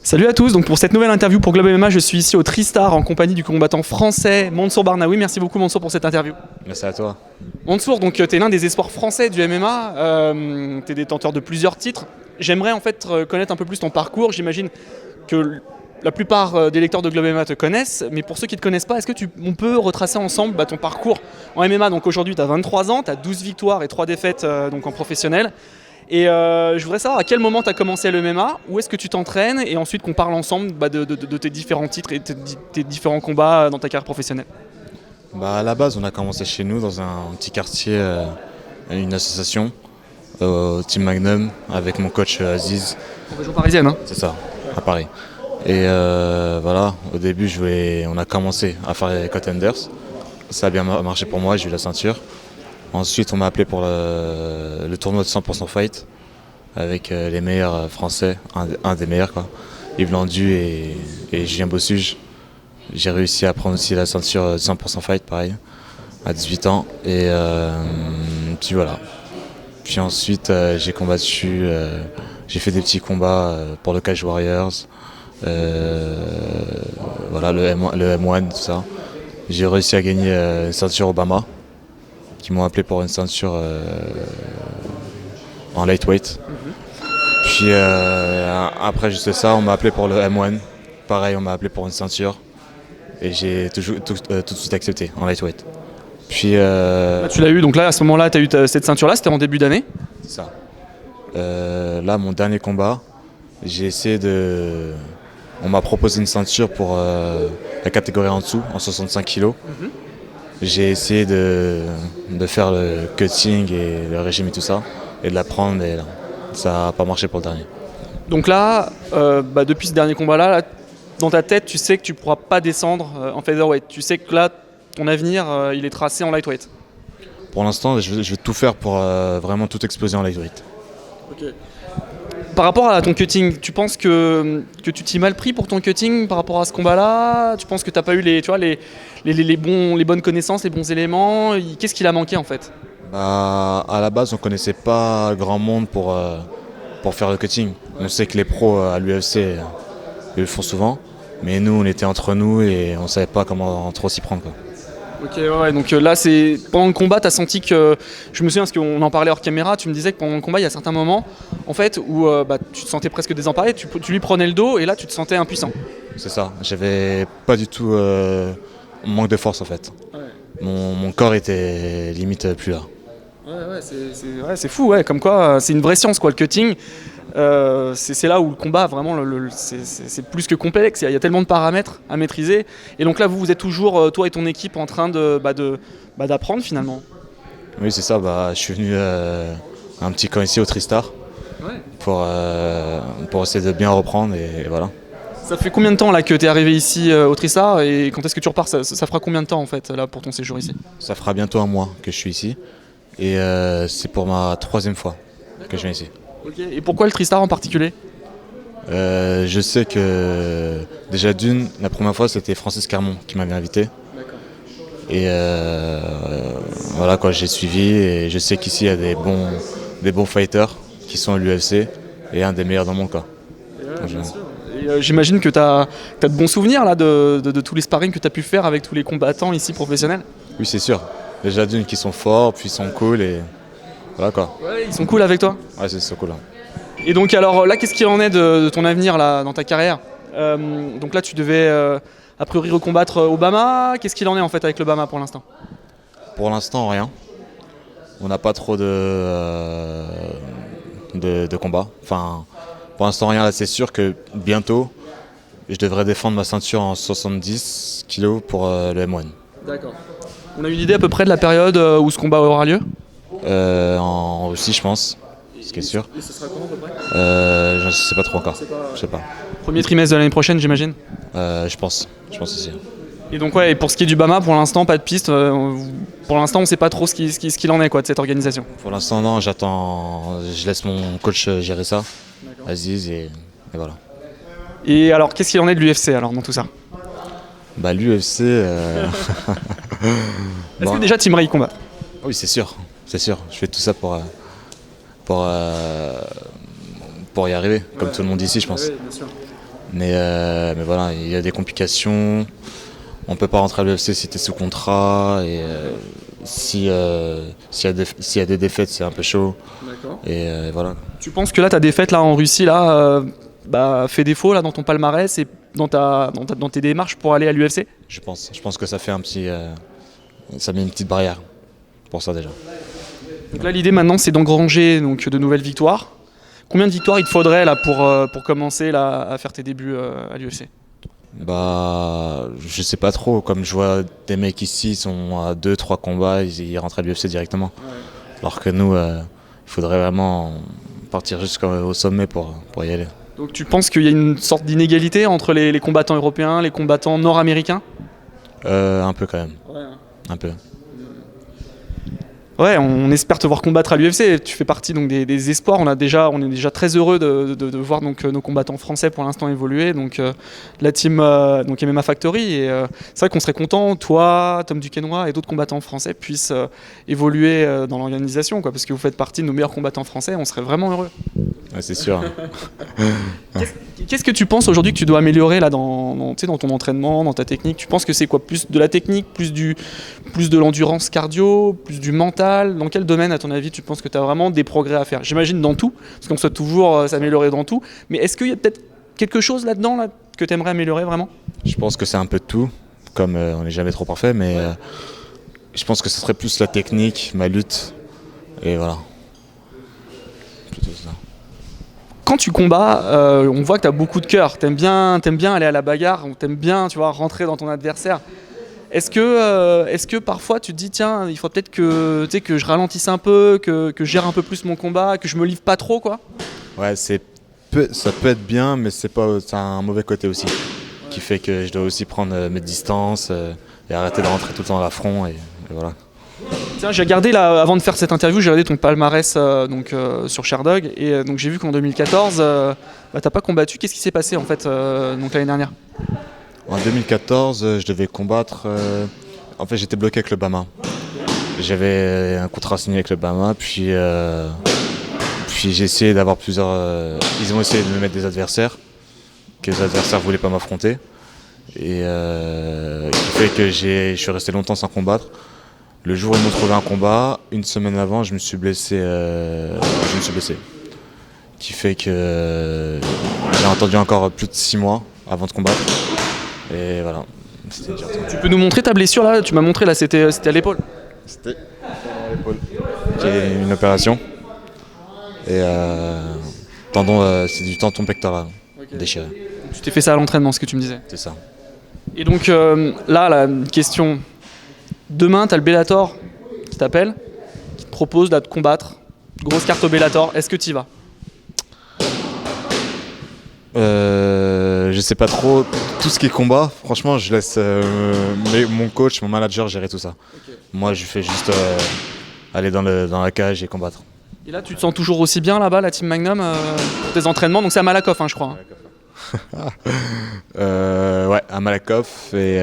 Salut à tous, donc pour cette nouvelle interview pour Globe MMA, je suis ici au Tristar en compagnie du combattant français Mansour Barnaoui. Merci beaucoup Mansour pour cette interview. Merci à toi. Mansour, donc tu es l'un des espoirs français du MMA, tu es détenteur de plusieurs titres. J'aimerais en fait connaître un peu plus ton parcours. J'imagine que la plupart des lecteurs de Globe MMA te connaissent, mais pour ceux qui ne te connaissent pas, est-ce que on peut retracer ensemble ton parcours en MMA? Donc aujourd'hui tu as 23 ans, tu as 12 victoires et 3 défaites donc en professionnel. Et je voudrais savoir à quel moment tu as commencé le MMA, où est-ce que tu t'entraînes, et ensuite qu'on parle ensemble de tes différents titres et tes différents combats dans ta carrière professionnelle. À la base, on a commencé chez nous dans un petit quartier, une association, Team Magnum, avec mon coach Aziz. En région parisienne, hein? C'est ça, à Paris. Et voilà, au début, on a commencé à faire les contenders. Ça a bien marché pour moi, j'ai eu la ceinture. Ensuite, on m'a appelé pour le tournoi de 100% Fight avec les meilleurs français, un des meilleurs, quoi. Yves Landu et Julien Bossuge. J'ai réussi à prendre aussi la ceinture de 100% Fight, pareil, à 18 ans. Et puis voilà. Puis ensuite, j'ai combattu, j'ai fait des petits combats pour le Cage Warriors, voilà, le M1, tout ça. J'ai réussi à gagner une ceinture Obama, qui m'ont appelé pour une ceinture en lightweight. Puis après juste ça, on m'a appelé pour le M1. Pareil, on m'a appelé pour une ceinture. Et j'ai tout de suite accepté en lightweight. Puis Là, tu l'as eu, donc là à ce moment-là, tu as eu cette ceinture-là, c'était en début d'année? c'est ça. Là, mon dernier combat, j'ai essayé de... On m'a proposé une ceinture pour la catégorie en dessous, en 65 kg. J'ai essayé de faire le cutting et le régime et tout ça, et de la prendre, et là, ça n'a pas marché pour le dernier. Donc là, depuis ce dernier combat-là, dans ta tête, tu sais que tu ne pourras pas descendre en featherweight. Tu sais que là, ton avenir, il est tracé en lightweight. Pour l'instant, je vais tout faire pour vraiment tout exploser en lightweight. Okay. Par rapport à ton cutting, tu penses que tu t'y mal pris pour ton cutting par rapport à ce combat-là? Tu penses que tu n'as pas eu les bonnes connaissances, les bons éléments? Qu'est-ce qu'il a manqué en fait? À la base, on ne connaissait pas grand monde pour faire le cutting. On sait que les pros à l'UFC ils le font souvent, mais nous, on était entre nous et on ne savait pas comment trop s'y prendre, quoi. Ok, ouais, donc là, pendant le combat, tu as senti que, je me souviens parce qu'on en parlait hors caméra, tu me disais que pendant le combat, il y a certains moments en fait, où tu te sentais presque désemparé, tu lui prenais le dos et là, tu te sentais impuissant. C'est ça, j'avais pas du tout manque de force en fait. Ouais. Mon corps était limite plus là. Ouais, c'est fou, ouais, comme quoi c'est une vraie science, quoi, le cutting. C'est là où le combat, vraiment, c'est plus que complexe. Il y a tellement de paramètres à maîtriser. Et donc là, vous êtes toujours, toi et ton équipe, en train d'apprendre finalement. Oui, c'est ça. Je suis venu un petit camp ici au Tristar pour essayer de bien reprendre et voilà. Ça fait combien de temps là que tu es arrivé ici au Tristar et quand est-ce que tu repars? Ça fera combien de temps en fait là pour ton séjour ici? Ça fera bientôt un mois que je suis ici et c'est pour ma 3e fois que je viens ici. Okay. Et pourquoi le Tristar en particulier? Je sais que déjà la première fois c'était Francis Carmon qui m'avait invité. D'accord. Et voilà quoi, j'ai suivi et je sais qu'ici il y a des bons fighters qui sont à l'UFC et un des meilleurs dans mon cas. Ouais, bien sûr. Et j'imagine que tu as de bons souvenirs là, de tous les sparring que tu as pu faire avec tous les combattants ici professionnels? Oui, c'est sûr. Déjà qui sont forts, puis ils sont cool et voilà quoi. Ouais, ils sont cool avec toi? Ouais, c'est cool. Hein. Et donc alors là, qu'est-ce qu'il en est de ton avenir là, dans ta carrière? Donc là, tu devais a priori recombattre Obama. Qu'est-ce qu'il en est en fait avec l'Obama pour l'instant? Pour l'instant, rien. On n'a pas trop de combats. Enfin, pour l'instant, rien. Là, c'est sûr que bientôt, je devrais défendre ma ceinture en 70 kg pour le M1. D'accord. On a une idée à peu près de la période où ce combat aura lieu? En Russie, je pense. Ce qui est sûr. Et ce sera quand à peu près? Je ne sais pas trop encore. Je sais pas. Premier trimestre de l'année prochaine, j'imagine? Je pense aussi. Et donc ouais, et pour ce qui est du Bama, pour l'instant, pas de piste. Pour l'instant, on ne sait pas trop ce qu'il en est quoi, de cette organisation. Pour l'instant, non, j'attends. Je laisse mon coach gérer ça, Aziz, et voilà. Et alors, qu'est-ce qu'il en est de l'UFC alors dans tout ça? L'UFC... Est-ce que déjà Team Ray combat? Oui, c'est sûr. Je fais tout ça pour y arriver, comme tout le monde ici, je pense. Oui, bien sûr. Mais voilà, il y a des complications. On peut pas rentrer à l'UFC si tu es sous contrat. Et s'il y a des défaites, c'est un peu chaud. D'accord. Et voilà. Tu penses que là, ta défaite là, en Russie là, fait défaut là, dans ton palmarès et dans tes démarches pour aller à l'UFC? Je pense que ça fait ça met une petite barrière pour ça déjà. Donc là, l'idée maintenant, c'est d'engranger donc, de nouvelles victoires. Combien de victoires il te faudrait là, pour commencer là, à faire tes débuts à l'UFC? Je sais pas trop. Comme je vois des mecs ici, ils sont à 2-3 combats, ils rentrent à l'UFC directement. Ouais. Alors que nous, il faudrait vraiment partir jusqu'au sommet pour y aller. Donc tu penses qu'il y a une sorte d'inégalité entre les combattants européens, les combattants nord-américains? Un peu quand même. Ouais. Un peu. Ouais, on espère te voir combattre à l'UFC. Tu fais partie donc des espoirs. On est déjà très heureux de voir donc nos combattants français pour l'instant évoluer. Donc la team donc MMA Factory. Et c'est vrai qu'on serait content, toi, Tom Duquesnoy et d'autres combattants français puissent évoluer dans l'organisation, quoi, parce que vous faites partie de nos meilleurs combattants français. On serait vraiment heureux. Ouais, c'est sûr. Qu'est-ce que tu penses aujourd'hui que tu dois améliorer là dans ton entraînement, dans ta technique? Tu penses que c'est quoi? Plus de la technique, plus de l'endurance cardio, plus du mental? Dans quel domaine, à ton avis, tu penses que tu as vraiment des progrès à faire? J'imagine dans tout, parce qu'on souhaite toujours s'améliorer dans tout. Mais est-ce qu'il y a peut-être quelque chose là-dedans là, que tu aimerais améliorer vraiment? Je pense que c'est un peu de tout, comme on n'est jamais trop parfait, mais je pense que ce serait plus la technique, ma lutte, et voilà. Plutôt ça. Quand tu combats, on voit que tu as beaucoup de cœur. T'aimes bien aller à la bagarre, t'aimes bien, tu vois, rentrer dans ton adversaire. Est-ce que parfois tu te dis tiens, il faut peut-être que je ralentisse un peu, que je gère un peu plus mon combat, que je me livre pas trop, quoi? Ouais, ça peut être bien, mais c'est un mauvais côté aussi, qui fait que je dois aussi prendre mes distances et arrêter de rentrer tout le temps à l'affront et voilà. Tiens, j'ai regardé là, avant de faire cette interview, j'ai regardé ton palmarès sur Sherdog et donc j'ai vu qu'en 2014, t'as pas combattu. Qu'est-ce qui s'est passé en fait donc l'année dernière? En 2014, je devais combattre. En fait, j'étais bloqué avec le BAMA. J'avais un contrat signé avec le BAMA, puis j'ai essayé d'avoir plusieurs. Ils ont essayé de me mettre des adversaires, que les adversaires voulaient pas m'affronter, et qui fait que je suis resté longtemps sans combattre. Le jour où ils m'ont trouvé un combat, une semaine avant, je me suis blessé. Qui fait que j'ai attendu encore plus de 6 mois avant de combattre. Et voilà. Tu peux nous montrer ta blessure là? Tu m'as montré là, c'était à l'épaule. C'était à l'épaule. J'ai une opération. Et c'est du tendon pectoral déchiré. Tu t'es fait ça à l'entraînement, ce que tu me disais. C'est ça. Et donc là, la question. Demain, tu as le Bellator qui t'appelle, qui te propose de te combattre. Grosse carte au Bellator, est-ce que tu y vas? Je sais pas trop. Tout ce qui est combat, franchement, je laisse mon coach, mon manager gérer tout ça. Okay. Moi, je fais juste aller dans la cage et combattre. Et là, tu te sens toujours aussi bien là-bas, la Team Magnum, pour tes entraînements? Donc c'est à Malakoff, hein, je crois. Ouais, à Malakoff. Et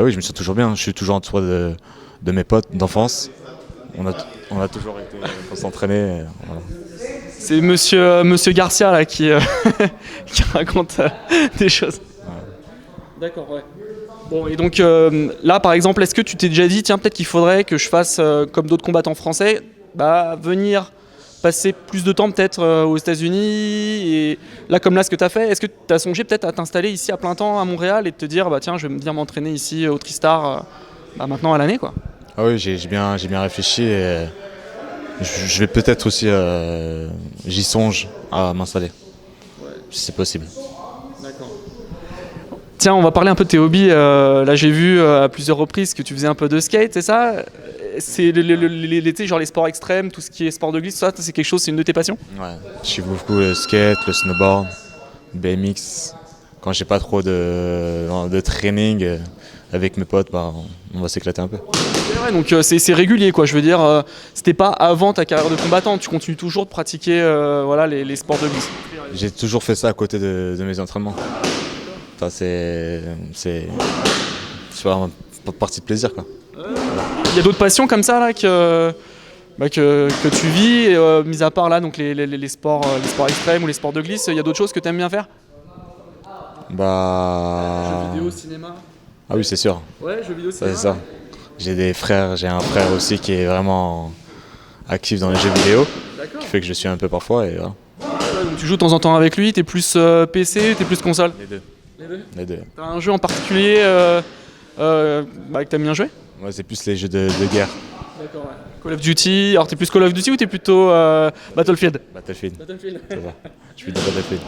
oui, je me sens toujours bien. Je suis toujours entouré de mes potes d'enfance. On a toujours été pour s'entraîner. Voilà. C'est monsieur Garcia là, qui raconte des choses. Ouais. D'accord, ouais. Bon, et donc là, par exemple, est-ce que tu t'es déjà dit, tiens, peut-être qu'il faudrait que je fasse comme d'autres combattants français, venir passer plus de temps peut-être aux États-Unis et là, comme là, ce que tu as fait, est-ce que tu as songé peut-être à t'installer ici à plein temps à Montréal et de te dire, tiens, je vais venir m'entraîner ici au Tristar maintenant à l'année, quoi? Ah oui, j'ai bien réfléchi et je vais peut-être aussi, j'y songe à m'installer, si c'est possible. D'accord. Tiens, on va parler un peu de tes hobbies. Là, j'ai vu à plusieurs reprises que tu faisais un peu de skate, c'est ça? C'est genre les sports extrêmes, tout ce qui est sport de glisse, ça, c'est quelque chose, c'est une de tes passions? Ouais, je fais beaucoup le skate, le snowboard, BMX. Quand j'ai pas trop de training avec mes potes, on va s'éclater un peu. Ouais, donc c'est régulier, quoi. Je veux dire, c'était pas avant ta carrière de combattant, tu continues toujours de pratiquer les sports de glisse. J'ai toujours fait ça à côté de mes entraînements. Enfin, c'est vraiment partie de plaisir, quoi. Il y a d'autres passions comme ça là que tu vis, mis à part là donc les sports extrêmes ou les sports de glisse, il y a d'autres choses que tu aimes bien faire? Bah. Jeux vidéo, cinéma. Ah oui, c'est sûr. Ouais, jeux vidéo, Ça, cinéma. c'est ça. J'ai un frère aussi qui est vraiment actif dans les jeux vidéo, D'accord. qui fait que je suis un peu parfois et voilà. Ouais, donc tu joues de temps en temps avec lui, t'es plus PC, t'es plus console? Les deux. Les deux. Les deux. T'as un jeu en particulier que t'aimes bien jouer? Moi, c'est plus les jeux de guerre. D'accord, ouais. Call of Duty, alors t'es plus Call of Duty ou t'es plutôt Battlefield? Battlefield. Battlefield. C'est ça. Je suis de Battlefield.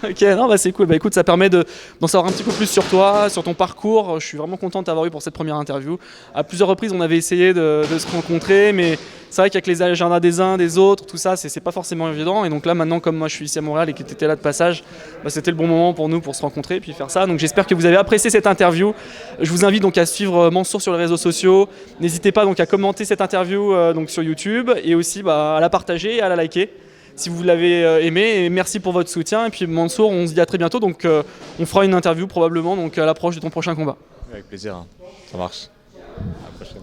Ok, non, bah c'est cool. Bah écoute, ça permet d'en savoir un petit peu plus sur toi, sur ton parcours. Je suis vraiment content de t'avoir eu pour cette première interview. À plusieurs reprises, on avait essayé de se rencontrer, mais c'est vrai qu'avec les agendas des uns, des autres, tout ça, c'est pas forcément évident. Et donc là, maintenant, comme moi je suis ici à Montréal et que tu étais là de passage, bah, c'était le bon moment pour nous pour se rencontrer et puis faire ça. Donc j'espère que vous avez apprécié cette interview. Je vous invite donc à suivre Mansour sur les réseaux sociaux. N'hésitez pas donc à commenter cette interview donc sur YouTube et aussi à la partager et à la liker si vous l'avez aimé. Et merci pour votre soutien. Et puis Mansour, on se dit à très bientôt. Donc on fera une interview probablement donc à l'approche de ton prochain combat. Avec plaisir, hein. Ça marche. À la prochaine.